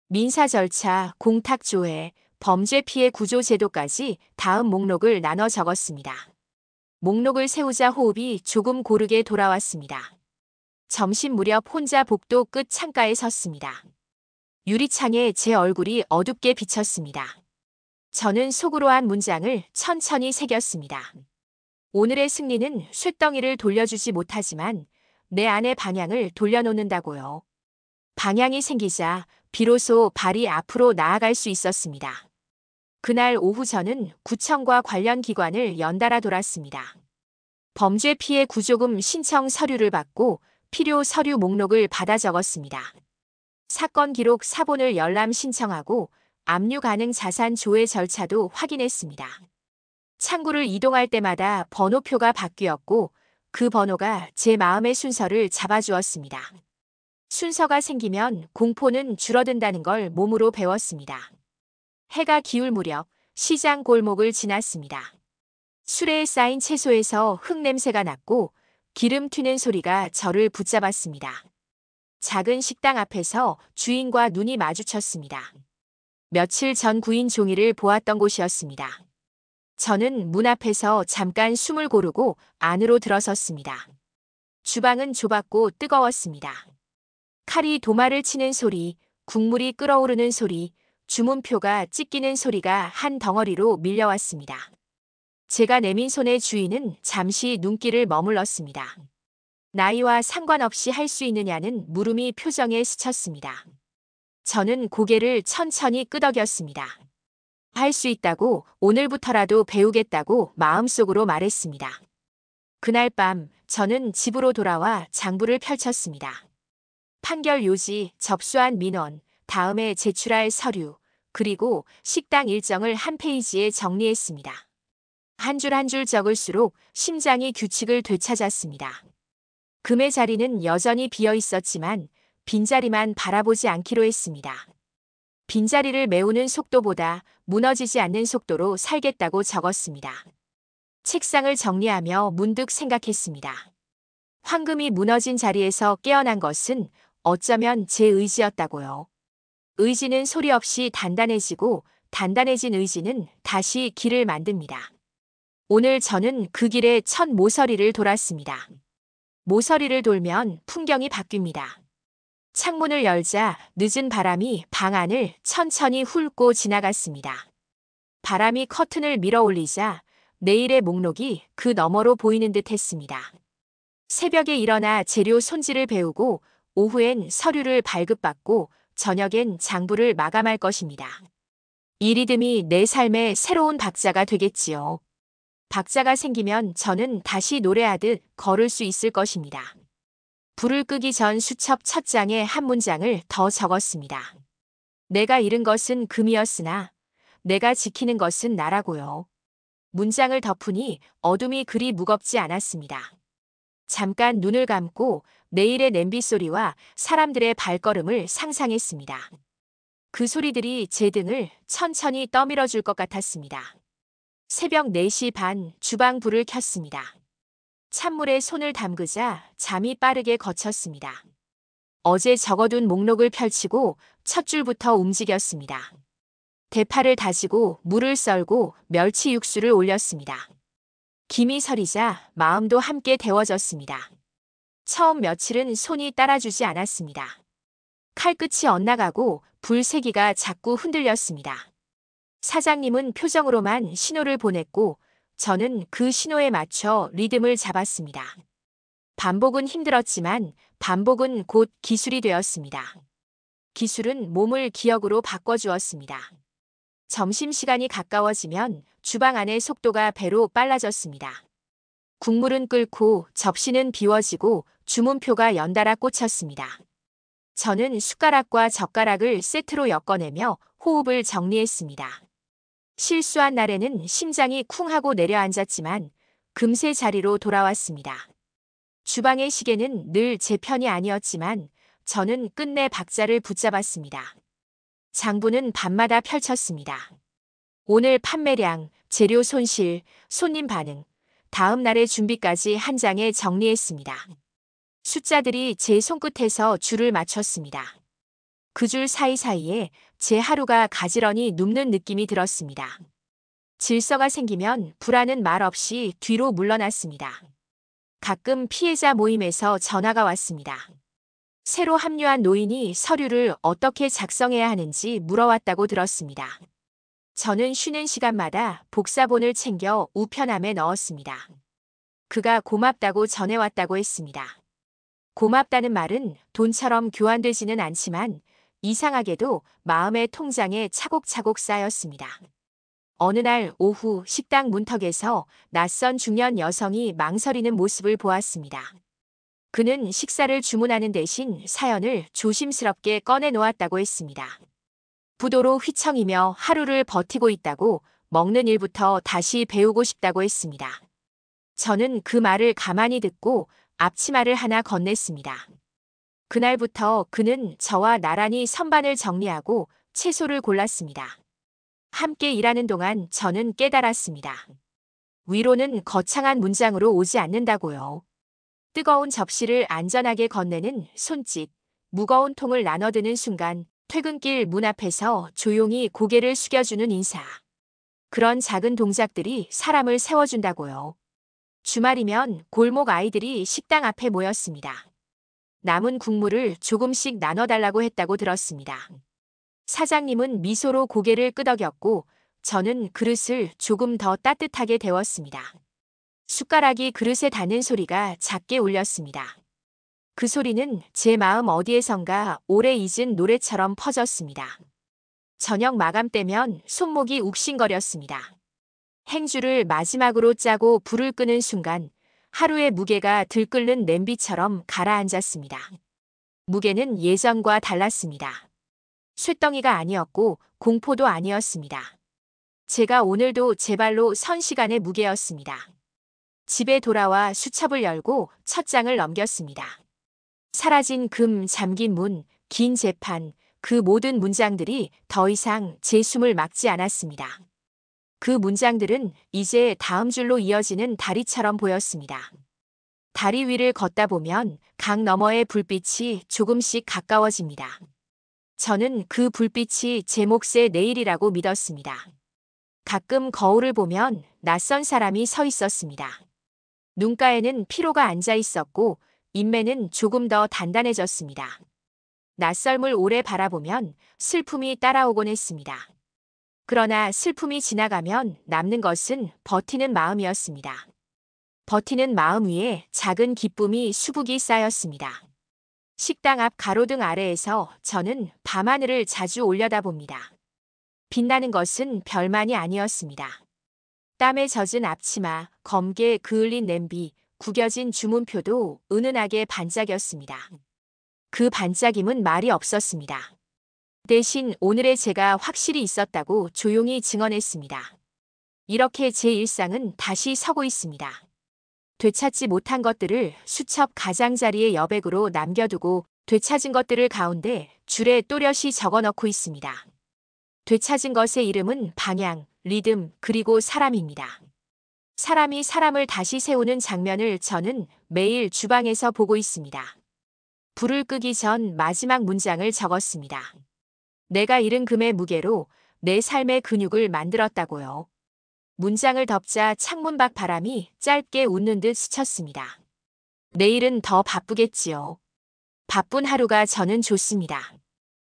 민사 절차, 공탁 조회, 범죄 피해 구조 제도까지 다음 목록을 나눠 적었습니다. 목록을 세우자 호흡이 조금 고르게 돌아왔습니다. 점심 무렵 혼자 복도 끝 창가에 섰습니다. 유리창에 제 얼굴이 어둡게 비쳤습니다. 저는 속으로 한 문장을 천천히 새겼습니다. 오늘의 승리는 쇳덩이를 돌려주지 못하지만 내 안의 방향을 돌려놓는다고요. 방향이 생기자 비로소 발이 앞으로 나아갈 수 있었습니다. 그날 오후 저는 구청과 관련 기관을 연달아 돌았습니다. 범죄 피해 구조금 신청 서류를 받고 필요 서류 목록을 받아 적었습니다. 사건 기록 사본을 열람 신청하고 압류 가능 자산 조회 절차도 확인했습니다. 창구를 이동할 때마다 번호표가 바뀌었고 그 번호가 제 마음의 순서를 잡아주었습니다. 순서가 생기면 공포는 줄어든다는 걸 몸으로 배웠습니다. 해가 기울 무렵 시장 골목을 지났습니다. 수레에 쌓인 채소에서 흙냄새가 났고 기름 튀는 소리가 저를 붙잡았습니다. 작은 식당 앞에서 주인과 눈이 마주쳤습니다. 며칠 전 구인 종이를 보았던 곳이었습니다. 저는 문 앞에서 잠깐 숨을 고르고 안으로 들어섰습니다. 주방은 좁았고 뜨거웠습니다. 칼이 도마를 치는 소리, 국물이 끓어오르는 소리, 주문표가 찢기는 소리가 한 덩어리로 밀려왔습니다. 제가 내민 손의 주인은 잠시 눈길을 머물렀습니다. 나이와 상관없이 할 수 있느냐는 물음이 표정에 스쳤습니다. 저는 고개를 천천히 끄덕였습니다. 할 수 있다고, 오늘부터라도 배우겠다고 마음속으로 말했습니다. 그날 밤 저는 집으로 돌아와 장부를 펼쳤습니다. 판결 요지, 접수한 민원, 다음에 제출할 서류, 그리고 식당 일정을 한 페이지에 정리했습니다. 한 줄 한 줄 적을수록 심장이 규칙을 되찾았습니다. 금의 자리는 여전히 비어 있었지만 빈자리만 바라보지 않기로 했습니다. 빈자리를 메우는 속도보다 무너지지 않는 속도로 살겠다고 적었습니다. 책상을 정리하며 문득 생각했습니다. 황금이 무너진 자리에서 깨어난 것은 어쩌면 제 의지였다고요. 의지는 소리 없이 단단해지고 단단해진 의지는 다시 길을 만듭니다. 오늘 저는 그 길에 첫 모서리를 돌았습니다. 모서리를 돌면 풍경이 바뀝니다. 창문을 열자 늦은 바람이 방 안을 천천히 훑고 지나갔습니다. 바람이 커튼을 밀어 올리자 내일의 목록이 그 너머로 보이는 듯 했습니다. 새벽에 일어나 재료 손질을 배우고 오후엔 서류를 발급받고 저녁엔 장부를 마감할 것입니다. 이 리듬이 내 삶의 새로운 박자가 되겠지요. 박자가 생기면 저는 다시 노래하듯 걸을 수 있을 것입니다. 불을 끄기 전 수첩 첫 장에 한 문장을 더 적었습니다. 내가 잃은 것은 금이었으나 내가 지키는 것은 나라고요. 문장을 덮으니 어둠이 그리 무겁지 않았습니다. 잠깐 눈을 감고 내일의 냄비 소리와 사람들의 발걸음을 상상했습니다. 그 소리들이 제 등을 천천히 떠밀어 줄 것 같았습니다. 새벽 4시 반 주방 불을 켰습니다. 찬물에 손을 담그자 잠이 빠르게 거쳤습니다. 어제 적어둔 목록을 펼치고 첫 줄부터 움직였습니다. 대파를 다지고 물을 썰고 멸치 육수를 올렸습니다. 김이 서리자 마음도 함께 데워졌습니다. 처음 며칠은 손이 따라주지 않았습니다. 칼끝이 엇나가고 불세기가 자꾸 흔들렸습니다. 사장님은 표정으로만 신호를 보냈고 저는 그 신호에 맞춰 리듬을 잡았습니다. 반복은 힘들었지만 반복은 곧 기술이 되었습니다. 기술은 몸을 기억으로 바꿔주었습니다. 점심시간이 가까워지면 주방 안의 속도가 배로 빨라졌습니다. 국물은 끓고 접시는 비워지고 주문표가 연달아 꽂혔습니다. 저는 숟가락과 젓가락을 세트로 엮어내며 호흡을 정리했습니다. 실수한 날에는 심장이 쿵 하고 내려앉았지만 금세 자리로 돌아왔습니다. 주방의 시계는 늘 제 편이 아니었지만 저는 끝내 박자를 붙잡았습니다. 장부는 밤마다 펼쳤습니다. 오늘 판매량, 재료 손실, 손님 반응, 다음 날의 준비까지 한 장에 정리했습니다. 숫자들이 제 손끝에서 줄을 맞췄습니다. 그 줄 사이사이에 제 하루가 가지런히 눕는 느낌이 들었습니다. 질서가 생기면 불안은 말 없이 뒤로 물러났습니다. 가끔 피해자 모임에서 전화가 왔습니다. 새로 합류한 노인이 서류를 어떻게 작성해야 하는지 물어왔다고 들었습니다. 저는 쉬는 시간마다 복사본을 챙겨 우편함에 넣었습니다. 그가 고맙다고 전해왔다고 했습니다. 고맙다는 말은 돈처럼 교환되지는 않지만 이상하게도 마음의 통장에 차곡차곡 쌓였습니다. 어느 날 오후 식당 문턱에서 낯선 중년 여성이 망설이는 모습을 보았습니다. 그는 식사를 주문하는 대신 사연을 조심스럽게 꺼내 놓았다고 했습니다. 부도로 휘청이며 하루를 버티고 있다고 먹는 일부터 다시 배우고 싶다고 했습니다. 저는 그 말을 가만히 듣고 앞치마를 하나 건넸습니다. 그날부터 그는 저와 나란히 선반을 정리하고 채소를 골랐습니다. 함께 일하는 동안 저는 깨달았습니다. 위로는 거창한 문장으로 오지 않는다고요. 뜨거운 접시를 안전하게 건네는 손짓, 무거운 통을 나눠드는 순간, 퇴근길 문 앞에서 조용히 고개를 숙여주는 인사. 그런 작은 동작들이 사람을 세워준다고요. 주말이면 골목 아이들이 식당 앞에 모였습니다. 남은 국물을 조금씩 나눠달라고 했다고 들었습니다. 사장님은 미소로 고개를 끄덕였고 저는 그릇을 조금 더 따뜻하게 데웠습니다. 숟가락이 그릇에 닿는 소리가 작게 울렸습니다. 그 소리는 제 마음 어디에선가 오래 잊은 노래처럼 퍼졌습니다. 저녁 마감 때면 손목이 욱신거렸습니다. 행주를 마지막으로 짜고 불을 끄는 순간 하루의 무게가 들끓는 냄비처럼 가라앉았습니다. 무게는 예전과 달랐습니다. 쇳덩이가 아니었고 공포도 아니었습니다. 제가 오늘도 제 발로 선 시간의 무게였습니다. 집에 돌아와 수첩을 열고 첫 장을 넘겼습니다. 사라진 금, 잠긴 문, 긴 재판, 그 모든 문장들이 더 이상 제 숨을 막지 않았습니다. 그 문장들은 이제 다음 줄로 이어지는 다리처럼 보였습니다. 다리 위를 걷다 보면 강 너머의 불빛이 조금씩 가까워집니다. 저는 그 불빛이 제 몫의 내일이라고 믿었습니다. 가끔 거울을 보면 낯선 사람이 서 있었습니다. 눈가에는 피로가 앉아 있었고 인매는 조금 더 단단해졌습니다. 낯설물 오래 바라보면 슬픔이 따라오곤 했습니다. 그러나 슬픔이 지나가면 남는 것은 버티는 마음이었습니다. 버티는 마음 위에 작은 기쁨이 수북이 쌓였습니다. 식당 앞 가로등 아래에서 저는 밤하늘을 자주 올려다봅니다. 빛나는 것은 별만이 아니었습니다. 땀에 젖은 앞치마, 검게 그을린 냄비, 구겨진 주문표도 은은하게 반짝였습니다. 그 반짝임은 말이 없었습니다. 대신 오늘의 제가 확실히 있었다고 조용히 증언했습니다. 이렇게 제 일상은 다시 서고 있습니다. 되찾지 못한 것들을 수첩 가장자리의 여백으로 남겨두고 되찾은 것들을 가운데 줄에 또렷이 적어넣고 있습니다. 되찾은 것의 이름은 방향, 리듬, 그리고 사람입니다. 사람이 사람을 다시 세우는 장면을 저는 매일 주방에서 보고 있습니다. 불을 끄기 전 마지막 문장을 적었습니다. 내가 잃은 금의 무게로 내 삶의 근육을 만들었다고요. 문장을 덮자 창문 밖 바람이 짧게 웃는 듯 스쳤습니다. 내일은 더 바쁘겠지요. 바쁜 하루가 저는 좋습니다.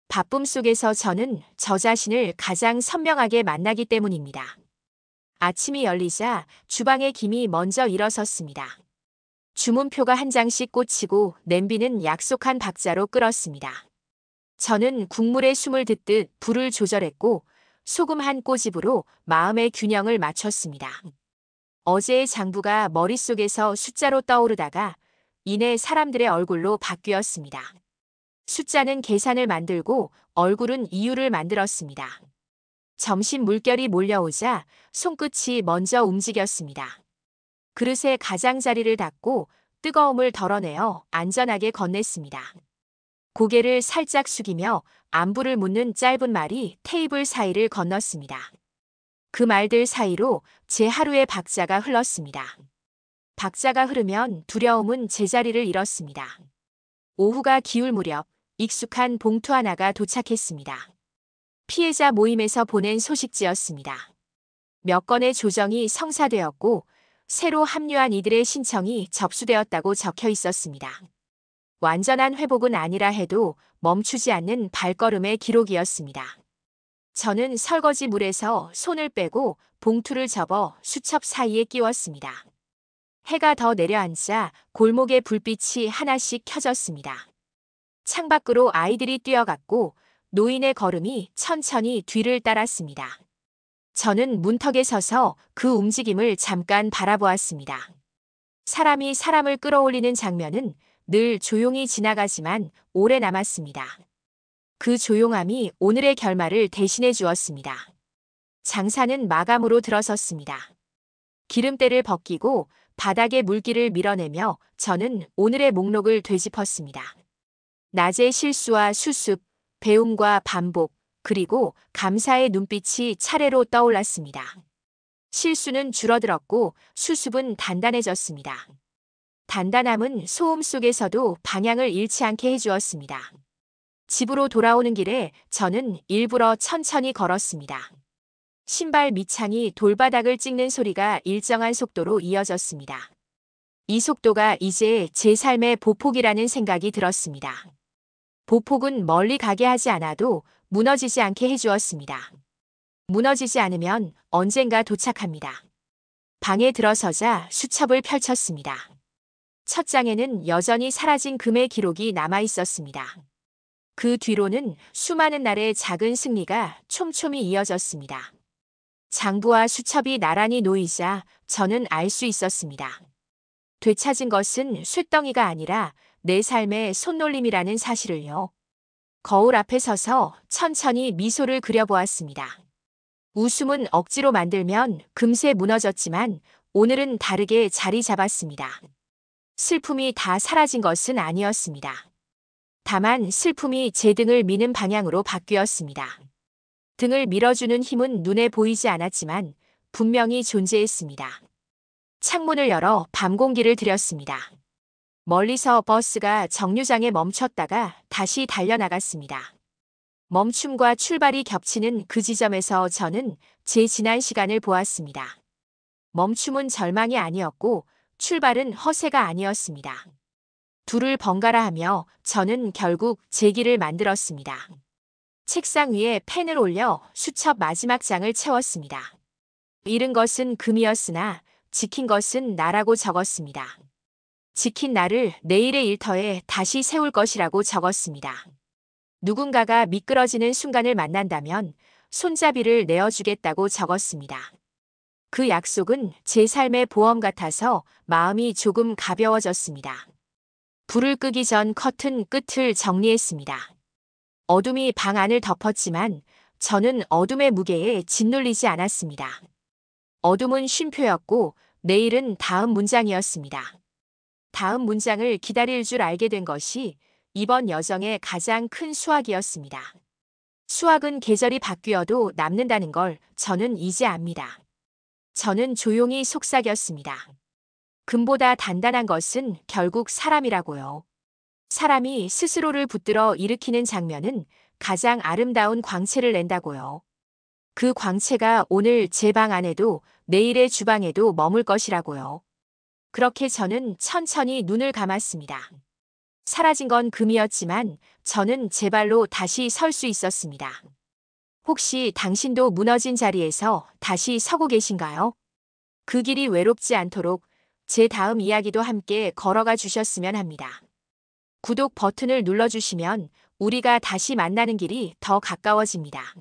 바쁨 속에서 저는 저 자신을 가장 선명하게 만나기 때문입니다. 아침이 열리자 주방의 김이 먼저 일어섰습니다. 주문표가 한 장씩 꽂히고 냄비는 약속한 박자로 끓었습니다. 저는 국물의 숨을 듣듯 불을 조절했고 소금 한 꼬집으로 마음의 균형을 맞췄습니다. 어제의 장부가 머릿속에서 숫자로 떠오르다가 이내 사람들의 얼굴로 바뀌었습니다. 숫자는 계산을 만들고 얼굴은 이유를 만들었습니다. 점심 물결이 몰려오자 손끝이 먼저 움직였습니다. 그릇에 가장자리를 닫고 뜨거움을 덜어내어 안전하게 건넸습니다. 고개를 살짝 숙이며 안부를 묻는 짧은 말이 테이블 사이를 건넜습니다. 그 말들 사이로 제 하루의 박자가 흘렀습니다. 박자가 흐르면 두려움은 제자리를 잃었습니다. 오후가 기울 무렵 익숙한 봉투 하나가 도착했습니다. 피해자 모임에서 보낸 소식지였습니다. 몇 건의 조정이 성사되었고 새로 합류한 이들의 신청이 접수되었다고 적혀 있었습니다. 완전한 회복은 아니라 해도 멈추지 않는 발걸음의 기록이었습니다. 저는 설거지물에서 손을 빼고 봉투를 접어 수첩 사이에 끼웠습니다. 해가 더 내려앉자 골목의 불빛이 하나씩 켜졌습니다. 창밖으로 아이들이 뛰어갔고 노인의 걸음이 천천히 뒤를 따랐습니다. 저는 문턱에 서서 그 움직임을 잠깐 바라보았습니다. 사람이 사람을 끌어올리는 장면은 늘 조용히 지나가지만 오래 남았습니다. 그 조용함이 오늘의 결말을 대신해 주었습니다. 장사는 마감으로 들어섰습니다. 기름때를 벗기고 바닥에 물기를 밀어내며 저는 오늘의 목록을 되짚었습니다. 낮의 실수와 수습, 배움과 반복, 그리고 감사의 눈빛이 차례로 떠올랐습니다. 실수는 줄어들었고 수습은 단단해졌습니다. 단단함은 소음 속에서도 방향을 잃지 않게 해주었습니다. 집으로 돌아오는 길에 저는 일부러 천천히 걸었습니다. 신발 밑창이 돌바닥을 찍는 소리가 일정한 속도로 이어졌습니다. 이 속도가 이제 제 삶의 보폭이라는 생각이 들었습니다. 보폭은 멀리 가게 하지 않아도 무너지지 않게 해주었습니다. 무너지지 않으면 언젠가 도착합니다. 방에 들어서자 수첩을 펼쳤습니다. 첫 장에는 여전히 사라진 금의 기록이 남아 있었습니다. 그 뒤로는 수많은 날의 작은 승리가 촘촘히 이어졌습니다. 장부와 수첩이 나란히 놓이자 저는 알 수 있었습니다. 되찾은 것은 쇳덩이가 아니라 내 삶의 손놀림이라는 사실을요. 거울 앞에 서서 천천히 미소를 그려보았습니다. 웃음은 억지로 만들면 금세 무너졌지만 오늘은 다르게 자리 잡았습니다. 슬픔이 다 사라진 것은 아니었습니다. 다만 슬픔이 제 등을 미는 방향으로 바뀌었습니다. 등을 밀어주는 힘은 눈에 보이지 않았지만 분명히 존재했습니다. 창문을 열어 밤 공기를 들였습니다. 멀리서 버스가 정류장에 멈췄다가 다시 달려나갔습니다. 멈춤과 출발이 겹치는 그 지점에서 저는 제 지난 시간을 보았습니다. 멈춤은 절망이 아니었고 출발은 허세가 아니었습니다. 둘을 번갈아 하며 저는 결국 제 길을 만들었습니다. 책상 위에 펜을 올려 수첩 마지막 장을 채웠습니다. 잃은 것은 금이었으나 지킨 것은 나라고 적었습니다. 지킨 나를 내일의 일터에 다시 세울 것이라고 적었습니다. 누군가가 미끄러지는 순간을 만난다면 손잡이를 내어주겠다고 적었습니다. 그 약속은 제 삶의 보험 같아서 마음이 조금 가벼워졌습니다. 불을 끄기 전 커튼 끝을 정리했습니다. 어둠이 방 안을 덮었지만 저는 어둠의 무게에 짓눌리지 않았습니다. 어둠은 쉼표였고 내일은 다음 문장이었습니다. 다음 문장을 기다릴 줄 알게 된 것이 이번 여정의 가장 큰 수확이었습니다. 수확은 계절이 바뀌어도 남는다는 걸 저는 이제 압니다. 저는 조용히 속삭였습니다. 금보다 단단한 것은 결국 사람이라고요. 사람이 스스로를 붙들어 일으키는 장면은 가장 아름다운 광채를 낸다고요. 그 광채가 오늘 제 방 안에도 내일의 주방에도 머물 것이라고요. 그렇게 저는 천천히 눈을 감았습니다. 사라진 건 금이었지만 저는 제 발로 다시 설 수 있었습니다. 혹시 당신도 무너진 자리에서 다시 서고 계신가요? 그 길이 외롭지 않도록 제 다음 이야기도 함께 걸어가 주셨으면 합니다. 구독 버튼을 눌러주시면 우리가 다시 만나는 길이 더 가까워집니다.